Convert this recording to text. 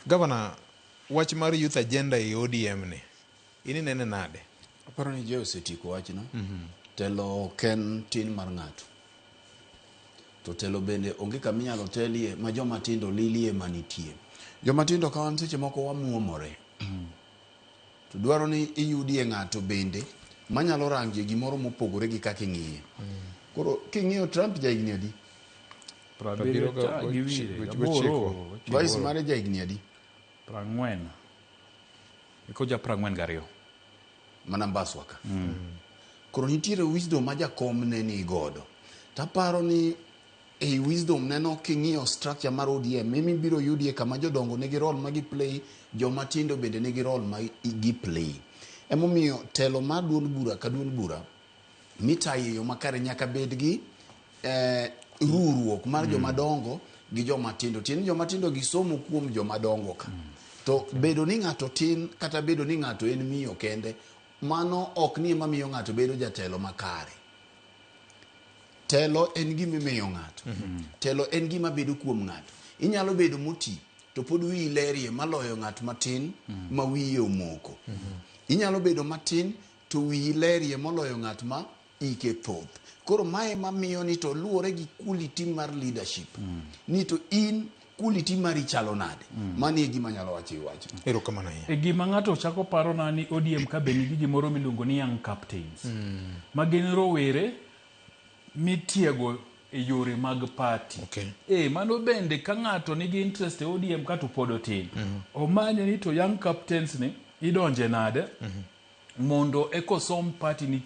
Governor, wach mar youth agenda e ODM ni ini nene nade? Aparo ni je osetiko wachno. Telo ken tin mar ng'ato. To telo bende onge kama inyalo telie ma joma tindo lilie manitie. Joma tindo ka wan seche moko wamuomore. To dwaro ni iyudie ng'ato bende manyalo rangie gimoro mopogore gi kaka ing'iye. Koro king'iyo Trump jahigni adi? Vice mare jahigni adi? 40. Iko ja 42. Mana Mbaswa ka. Koro nitiere wisdom ma jakom ne ni godo. Taparo ni ei wisdom neno king'iyo structure mar ODM mimi biro yudie kama jodongo nigi role ma gi play, joma tindo bende nigi role ma gi play. Emomiyo telo mar duond bura ka duond bura mitayo yo makare nyaka bed gi ruruok mar joma dongo gi joma tindo. Tin joma tindo gi somo kuom joma dongo ka. To bedo ni ng'ato tin kata bedo ni ng'ato en miyo kende, mano ok ni ema miyo ng'ato bedo jatelo makare. Telo en gima miyo ng'ato. Telo en gima bedo kuom ng'ato. Inyalo bedo moti to pod wiyi lerie maloyo ng'at matin ma wiye omoko. Inyalo bedo matin to wiyi lerie moloyo ng'at ma ike thoth. Koro mae mamiyo ni to luore gi quality mar leadership. Ni to in quality mari chalo nade. Mani e gima nyalo wacho iwacho. Erokamano ahinya. E gima ng'ato chako paro na ni ODM ka be nigi gimoro miluongo ni young captains. Ma gin rowere mitiego e yore mag party. Mano bende ka ng'ato nigi interest e ODM ka to pod otin. Omanye ni to young captains ni idonje nade mondo ekosom party ni